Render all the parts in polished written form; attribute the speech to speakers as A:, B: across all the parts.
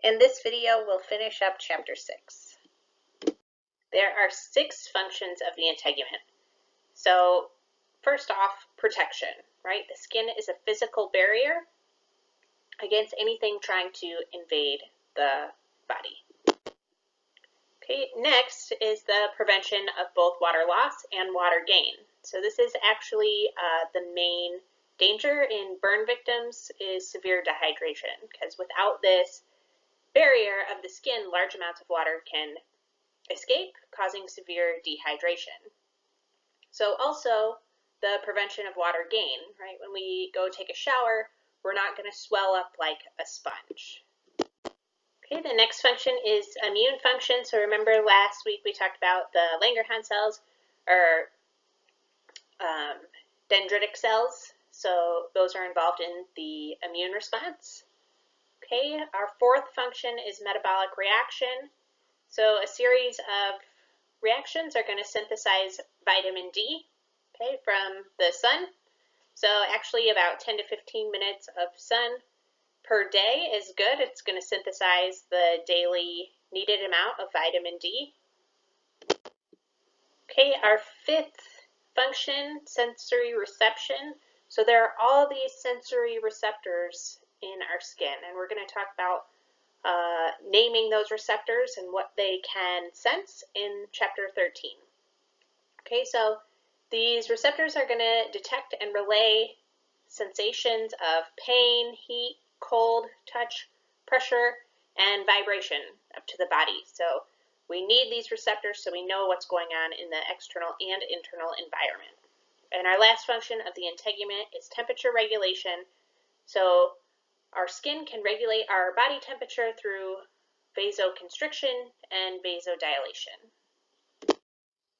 A: In this video, we'll finish up Chapter 6. There are 6 functions of the integument. So first off, protection, right? The skin is a physical barrier against anything trying to invade the body. Okay, next is the prevention of both water loss and water gain. So this is actually the main danger in burn victims is severe dehydration, because without this barrier of the skin, large amounts of water can escape, causing severe dehydration. So also the prevention of water gain, right? When we go take a shower, we're not going to swell up like a sponge. Okay, the next function is immune function. So remember last week we talked about the Langerhans cells, or dendritic cells. So those are involved in the immune response. Okay, our fourth function is metabolic reaction. So a series of reactions are going to synthesize vitamin D, okay, from the sun. So actually about 10 to 15 minutes of sun per day is good. It's going to synthesize the daily needed amount of vitamin D. Okay, our fifth function, sensory reception. So there are all these sensory receptors in our skin, and we're going to talk about naming those receptors and what they can sense in Chapter 13. Okay, so these receptors are going to detect and relay sensations of pain, heat, cold, touch, pressure, and vibration up to the body. So we need these receptors so we know what's going on in the external and internal environment. And our last function of the integument is temperature regulation. So our skin can regulate our body temperature through vasoconstriction and vasodilation.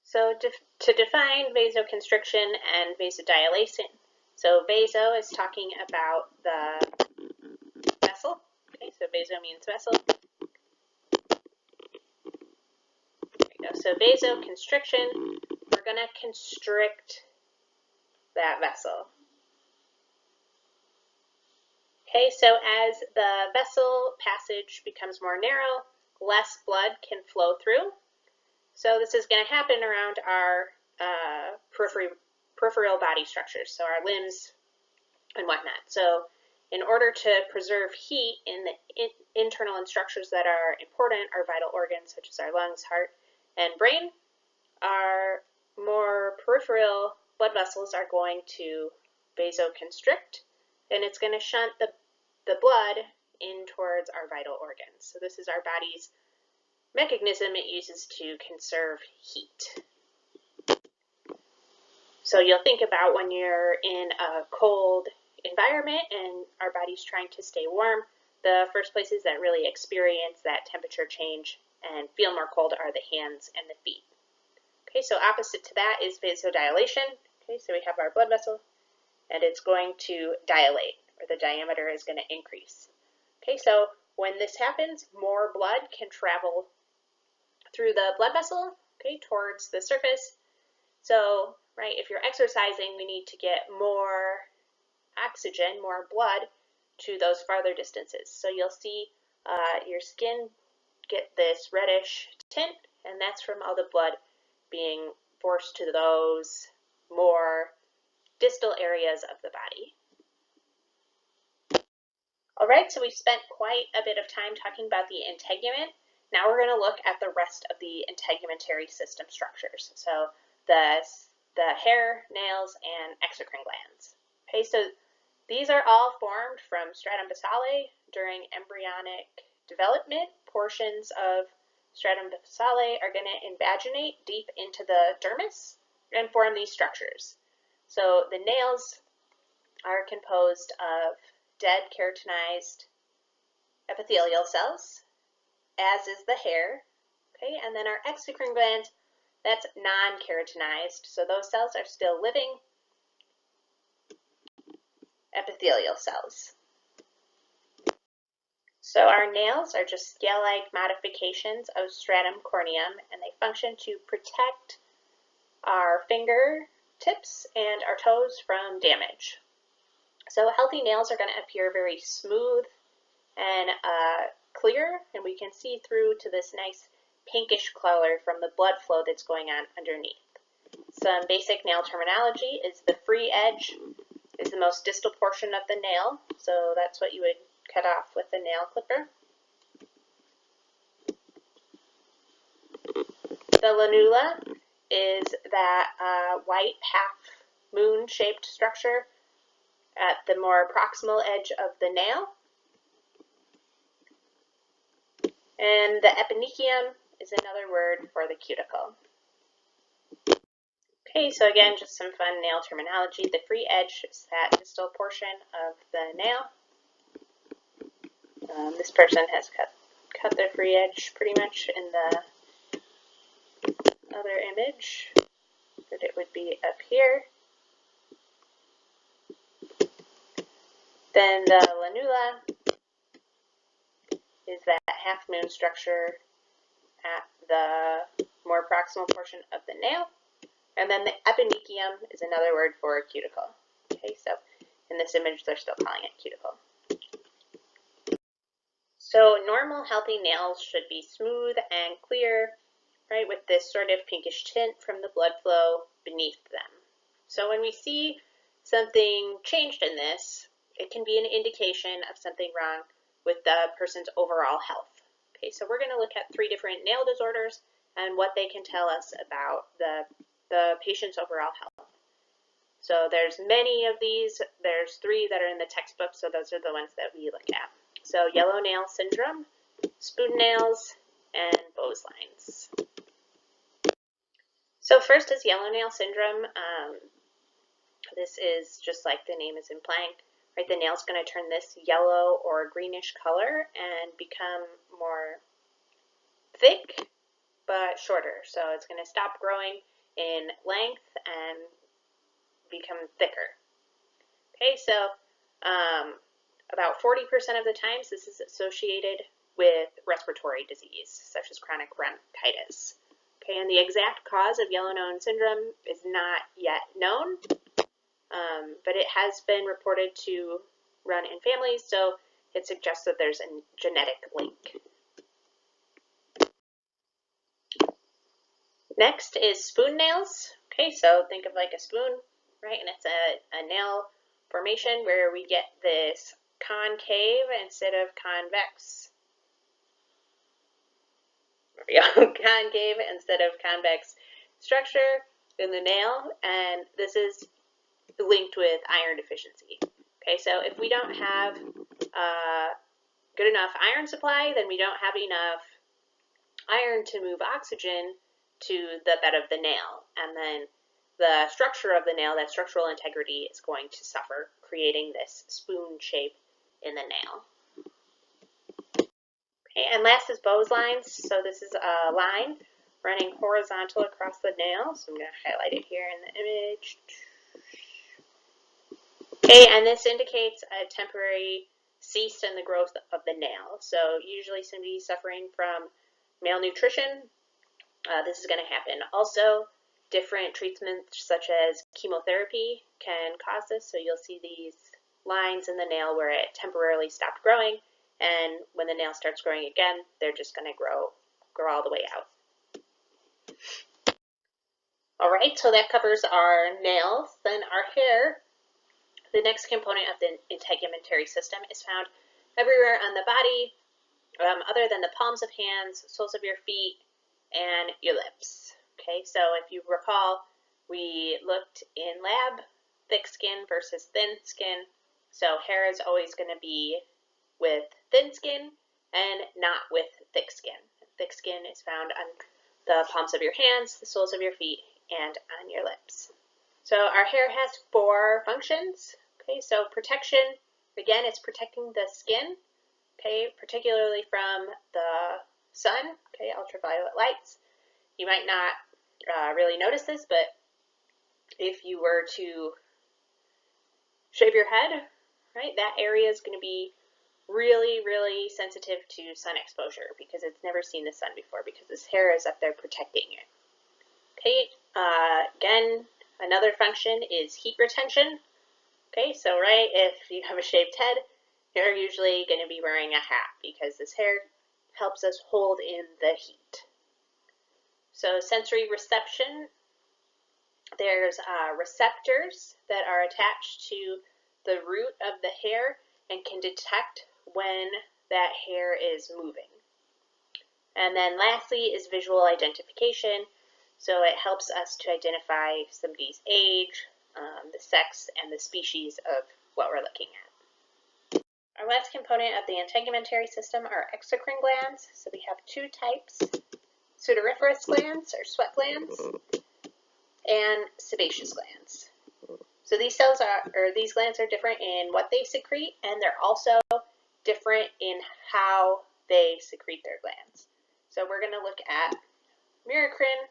A: So to define vasoconstriction and vasodilation, so vaso is talking about the vessel. Okay, so vaso means vessel. There you go. So vasoconstriction, we're going to constrict that vessel. Okay, so as the vessel passage becomes more narrow, less blood can flow through. So this is going to happen around our peripheral body structures, so our limbs and whatnot. So in order to preserve heat in the internal structures that are important, our vital organs such as our lungs, heart, and brain, our more peripheral blood vessels are going to vasoconstrict, and it's going to shunt the blood in towards our vital organs. So this is our body's mechanism it uses to conserve heat. So you'll think about when you're in a cold environment and our body's trying to stay warm, the first places that really experience that temperature change and feel more cold are the hands and the feet. Okay, so opposite to that is vasodilation. Okay, so we have our blood vessel and it's going to dilate, or the diameter is going to increase. Okay, so when this happens, more blood can travel through the blood vessel, okay, towards the surface. So, right, if you're exercising, we need to get more oxygen, more blood to those farther distances. So you'll see your skin get this reddish tint, and that's from all the blood being forced to those more distal areas of the body. All right, so we've spent quite a bit of time talking about the integument. Now we're going to look at the rest of the integumentary system structures. So the hair, nails, and exocrine glands. Okay, so these are all formed from stratum basale during embryonic development. Portions of stratum basale are going to invaginate deep into the dermis and form these structures. So the nails are composed of dead keratinized epithelial cells, as is the hair. Okay, and then our exocrine glands, that's non-keratinized, so those cells are still living epithelial cells. So our nails are just scale-like modifications of stratum corneum, and they function to protect our fingertips and our toes from damage. So healthy nails are going to appear very smooth and clear, and we can see through to this nice pinkish color from the blood flow that's going on underneath. Some basic nail terminology is the free edge is the most distal portion of the nail, so that's what you would cut off with a nail clipper. The lanula is that white half-moon shaped structure at the more proximal edge of the nail. And the eponychium is another word for the cuticle. Okay, so again, just some fun nail terminology. The free edge is that distal portion of the nail. This person has cut their free edge pretty much in the other image, but it would be up here. Then the lanula is that half-moon structure at the more proximal portion of the nail. And then the eponychium is another word for cuticle. Okay, so in this image, they're still calling it cuticle. So normal, healthy nails should be smooth and clear, right, with this sort of pinkish tint from the blood flow beneath them. So when we see something changed in this, it can be an indication of something wrong with the person's overall health. Okay, so we're going to look at 3 different nail disorders and what they can tell us about the patient's overall health. So there's many of these. There's 3 that are in the textbook, so those are the ones that we look at. So yellow nail syndrome, spoon nails, and Boweslines. So first is yellow nail syndrome. This is just like the name is implying, right? The nail's going to turn this yellow or greenish color and become more thick but shorter. So it's going to stop growing in length and become thicker. Okay, so about 40% of the times this is associated with respiratory disease, such as chronic bronchitis. Okay, and the exact cause of yellow nail syndrome is not yet known, but it has been reported to run in families, so it suggests that there's a genetic link. Next is spoon nails. Okay, so think of like a spoon, right? And it's a nail formation where we get this concave instead of convex. There we go. Concave instead of convex structure in the nail, and this is linked with iron deficiency. Okay, so if we don't have good enough iron supply, then we don't have enough iron to move oxygen to the bed of the nail, and then the structure of the nail, that structural integrity, is going to suffer, creating this spoon shape in the nail. Okay, and last is Boweslines. So this is a line running horizontal across the nail. So I'm going to highlight it here in the image. Okay, and this indicates a temporary cease in the growth of the nail. So usually somebody suffering from malnutrition, this is going to happen. Also, different treatments such as chemotherapy can cause this. So you'll see these lines in the nail where it temporarily stopped growing, and when the nail starts growing again, they're just going to grow all the way out. All right, so that covers our nails. Then our hair, the next component of the integumentary system, is found everywhere on the body, other than the palms of hands, soles of your feet, and your lips. Okay, so if you recall, we looked in lab, thick skin versus thin skin. So hair is always going to be with thin skin and not with thick skin. Thick skin is found on the palms of your hands, the soles of your feet, and on your lips. So our hair has 4 functions. Okay, so protection, again, it's protecting the skin, okay, particularly from the sun, okay, ultraviolet lights. You might not really notice this, but if you were to shave your head, right, that area is going to be really, really sensitive to sun exposure because it's never seen the sun before, because this hair is up there protecting it. Okay, again, another function is heat retention. Okay, so right, if you have a shaved head, you're usually going to be wearing a hat because this hair helps us hold in the heat. So sensory reception, there's receptors that are attached to the root of the hair and can detect when that hair is moving. And then lastly is visual identification. So it helps us to identify somebody's age, the sex, and the species of what we're looking at. Our last component of the integumentary system are exocrine glands. So we have two types, sudoriferous glands or sweat glands and sebaceous glands. So these these glands are different in what they secrete, and they're also different in how they secrete their glands. So we're going to look at merocrine,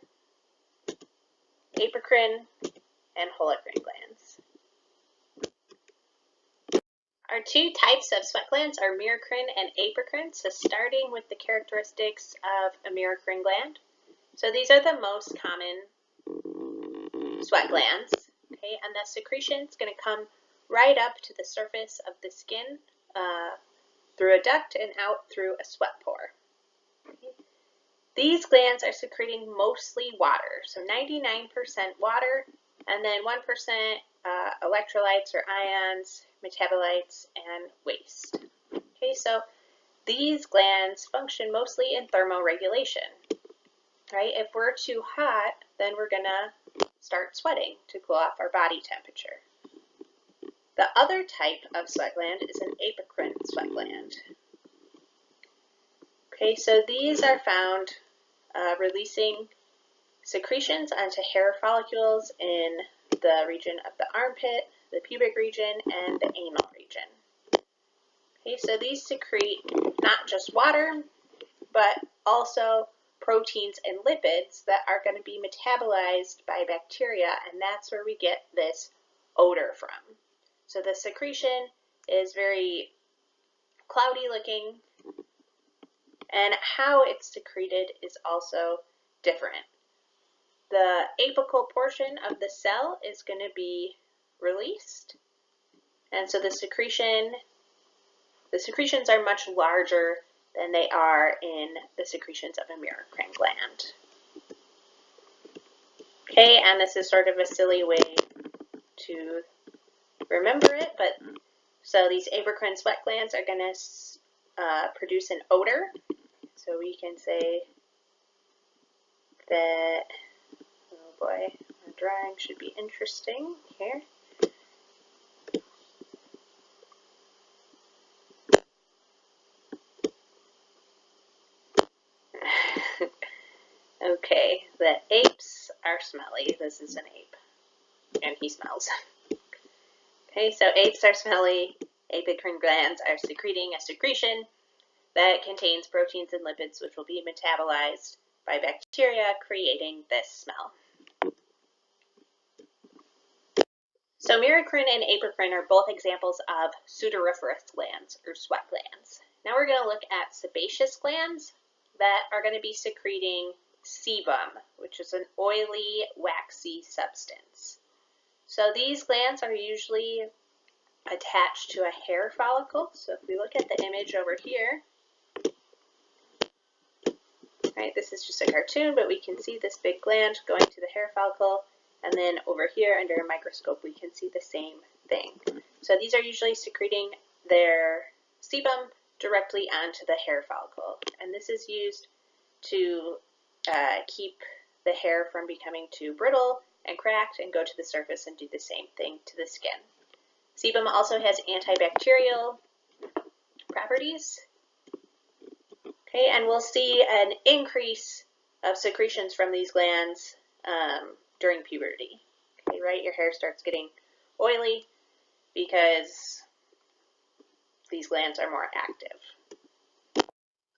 A: apocrine, and holocrine glands. Our two types of sweat glands are merocrine and apocrine. So starting with the characteristics of a merocrine gland. So these are the most common sweat glands. Okay, and the secretion is going to come right up to the surface of the skin through a duct and out through a sweat pore. Okay. These glands are secreting mostly water, so 99% water, and then 1% electrolytes or ions, metabolites, and waste. Okay, so these glands function mostly in thermoregulation. Right? If we're too hot, then we're gonna start sweating to cool off our body temperature. The other type of sweat gland is an apocrine sweat gland. Okay, so these are found releasing secretions onto hair follicles in the region of the armpit, the pubic region, and the anal region. Okay, so these secrete not just water, but also proteins and lipids that are going to be metabolized by bacteria, and that's where we get this odor from. So the secretion is very cloudy looking, and how it's secreted is also different. The apical portion of the cell is going to be released, and so the secretions are much larger than they are in the secretions of a merocrine gland. Okay, and this is sort of a silly way to remember it, but so these apocrine sweat glands are going to produce an odor. So we can say that, oh boy, our drawing should be interesting here. Okay, the apes are smelly. This is an ape, and he smells. Okay, so apes are smelly. Apocrine glands are secreting a secretion that contains proteins and lipids, which will be metabolized by bacteria, creating this smell. So merocrine and apocrine are both examples of sudoriferous glands, or sweat glands. Now we're going to look at sebaceous glands that are going to be secreting sebum, which is an oily, waxy substance. So these glands are usually attached to a hair follicle. So if we look at the image over here, right, this is just a cartoon, but we can see this big gland going to the hair follicle, and then over here under a microscope we can see the same thing. So these are usually secreting their sebum directly onto the hair follicle, and this is used to keep the hair from becoming too brittle and cracked and go to the surface and do the same thing to the skin. Sebum also has antibacterial properties. Okay, and we'll see an increase of secretions from these glands during puberty. Okay, right, your hair starts getting oily because these glands are more active.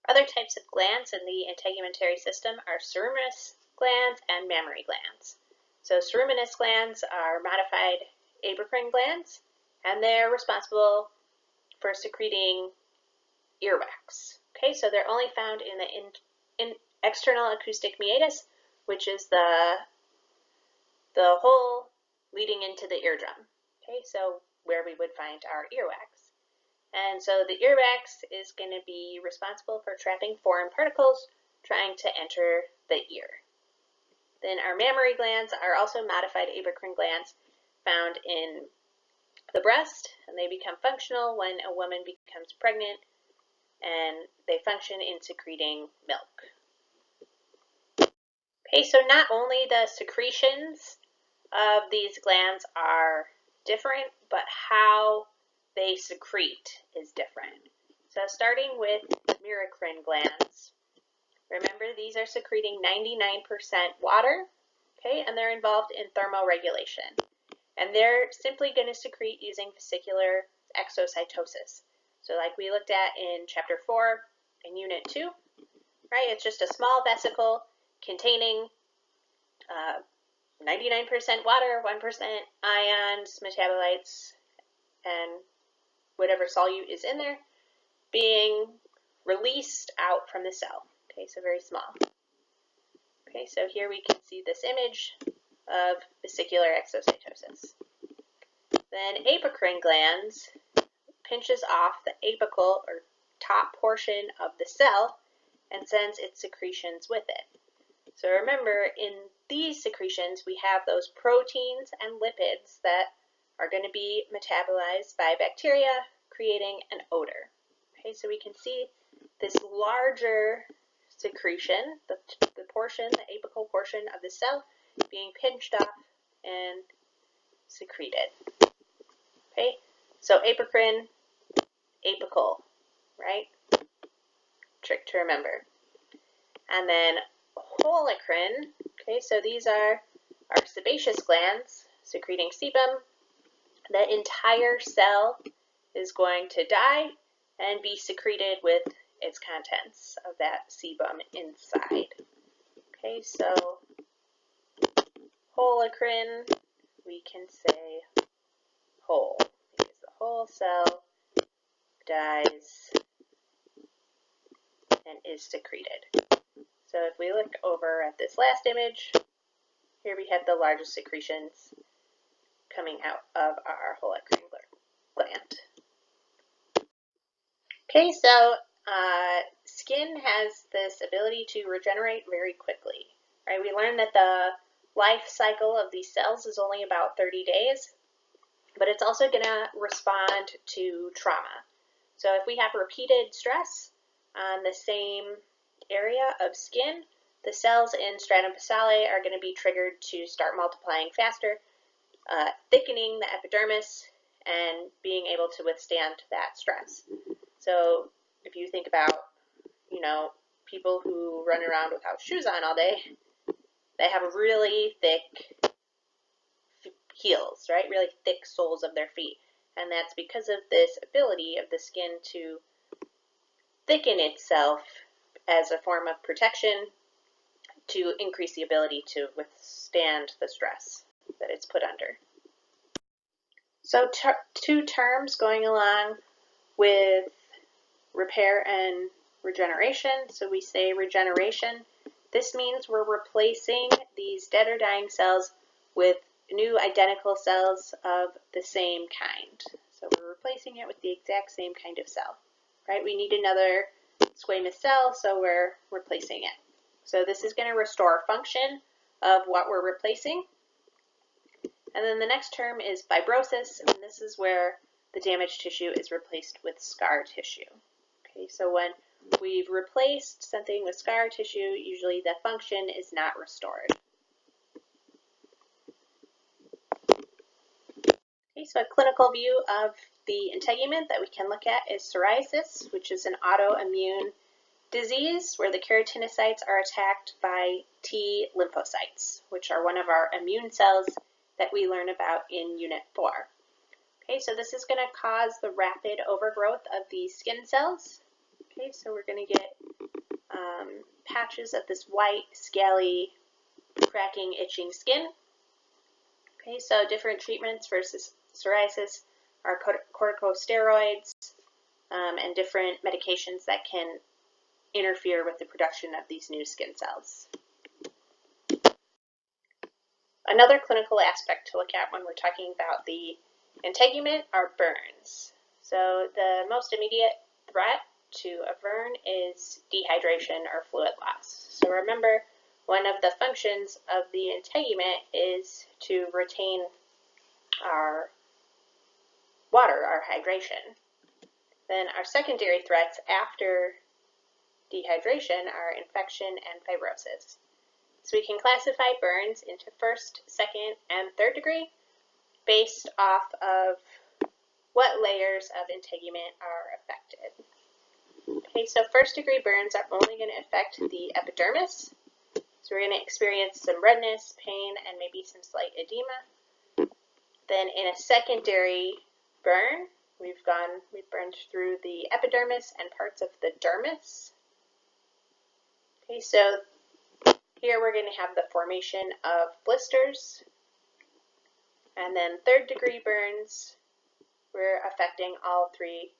A: Other types of glands in the integumentary system are ceruminous glands and mammary glands. So ceruminous glands are modified apocrine glands, and they're responsible for secreting earwax. Okay, so they're only found in the external acoustic meatus, which is the hole leading into the eardrum. Okay, so where we would find our earwax. And so the earwax is going to be responsible for trapping foreign particles trying to enter the ear. Then our mammary glands are also modified apocrine glands found in the breast, and they become functional when a woman becomes pregnant, and they function in secreting milk. Okay, so not only the secretions of these glands are different, but how they secrete is different. So starting with merocrine glands, remember these are secreting 99% water, okay, and they're involved in thermoregulation. And they're simply going to secrete using vesicular exocytosis. So like we looked at in chapter 4 in unit 2, right? It's just a small vesicle containing 99% water, 1% ions, metabolites, and whatever solute is in there being released out from the cell. Okay, so very small. Okay, so here we can see this image of vesicular exocytosis. Then apocrine glands pinches off the apical or top portion of the cell and sends its secretions with it. So remember, in these secretions, we have those proteins and lipids that are going to be metabolized by bacteria, creating an odor. Okay, so we can see this larger secretion, the portion, the apical portion of the cell, being pinched off and secreted. Okay, so apocrine, apical, right? Trick to remember. And then holocrine, okay, so these are our sebaceous glands secreting sebum. The entire cell is going to die and be secreted with its contents of that sebum inside. Okay, so holocrine, we can say whole, because the whole cell dies and is secreted. So if we look over at this last image, here we have the largest secretions coming out of our holocrine gland. Okay, so skin has this ability to regenerate very quickly, right? We learned that the life cycle of these cells is only about 30 days, but it's also going to respond to trauma. So if we have repeated stress on the same area of skin, the cells in stratum basale are going to be triggered to start multiplying faster, thickening the epidermis and being able to withstand that stress. So if you think about, people who run around without shoes on all day, they have really thick heels, right? Really thick soles of their feet. And that's because of this ability of the skin to thicken itself as a form of protection to increase the ability to withstand the stress that it's put under. So two terms going along with repair and regeneration. So we say regeneration. This means we're replacing these dead or dying cells with new identical cells of the same kind. So we're replacing it with the exact same kind of cell, right? We need another squamous cell, so we're replacing it. So this is going to restore function of what we're replacing. And then the next term is fibrosis, and this is where the damaged tissue is replaced with scar tissue. Okay, so when we've replaced something with scar tissue, usually the function is not restored. Okay, so a clinical view of the integument that we can look at is psoriasis, which is an autoimmune disease where the keratinocytes are attacked by T lymphocytes, which are one of our immune cells that we learn about in Unit 4. Okay, so this is going to cause the rapid overgrowth of these skin cells. Okay, so we're going to get patches of this white, scaly, cracking, itching skin. Okay, so different treatments for psoriasis are corticosteroids and different medications that can interfere with the production of these new skin cells. Another clinical aspect to look at when we're talking about the integument are burns. So the most immediate threat to a burn is dehydration or fluid loss. So remember, one of the functions of the integument is to retain our water, our hydration. Then our secondary threats after dehydration are infection and fibrosis. So we can classify burns into first, second, and third degree based off of what layers of integument are affected. Okay, so first degree burns are only going to affect the epidermis. So we're going to experience some redness, pain, and maybe some slight edema. Then in a secondary burn, we've burned through the epidermis and parts of the dermis. Okay, so here we're going to have the formation of blisters. And then third degree burns, we're affecting all three,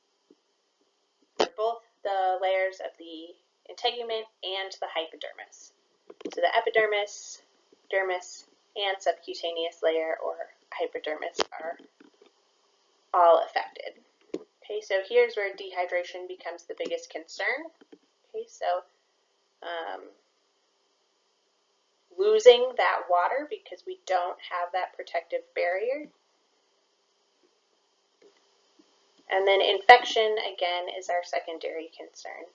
A: or both the layers of the integument and the hypodermis. So the epidermis, dermis, and subcutaneous layer or hypodermis are all affected. Okay, so here's where dehydration becomes the biggest concern. Okay, so losing that water because we don't have that protective barrier. And then infection, again, is our secondary concern.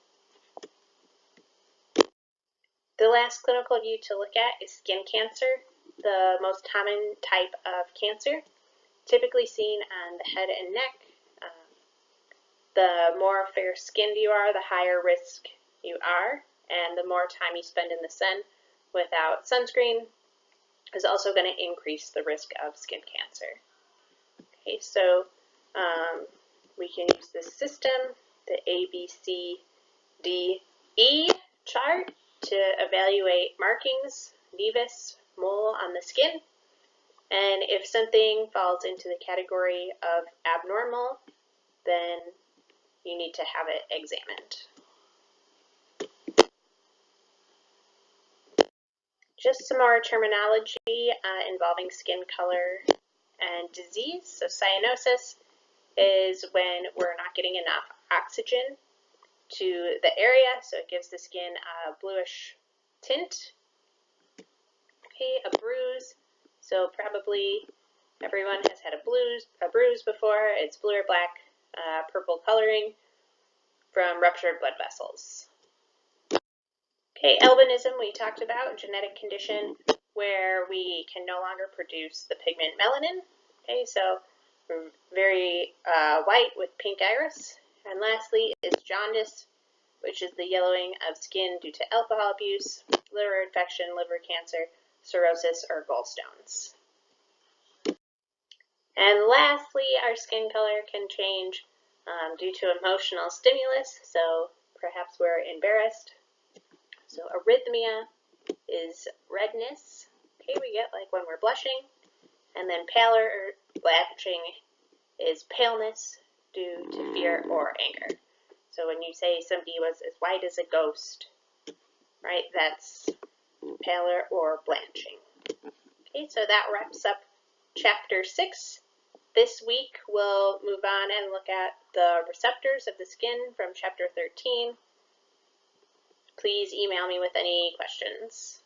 A: The last clinical view to look at is skin cancer, the most common type of cancer, typically seen on the head and neck. The more fair-skinned you are, the higher risk you are, and the more time you spend in the sun without sunscreen is also going to increase the risk of skin cancer. Okay, so we can use this system, the ABCDE chart, to evaluate markings, nevus, mole on the skin. And if something falls into the category of abnormal, then you need to have it examined. Just some more terminology involving skin color and disease. So cyanosis is when we're not getting enough oxygen to the area, so it gives the skin a bluish tint. Okay, a bruise. So probably everyone has had a bruise before. It's blue or black, purple coloring from ruptured blood vessels. Okay, albinism we talked about, genetic condition where we can no longer produce the pigment melanin. Okay, so we're very white with pink iris. And lastly is jaundice, which is the yellowing of skin due to alcohol abuse, liver infection, liver cancer, cirrhosis, or gallstones. And lastly, our skin color can change due to emotional stimulus, so perhaps we're embarrassed. So arrhythmia is redness, okay, we get like when we're blushing, and then pallor or blanching is paleness due to fear or anger. So when you say somebody was as white as a ghost, right, that's pallor or blanching. Okay, so that wraps up Chapter 6. This week we'll move on and look at the receptors of the skin from Chapter 13. Please email me with any questions.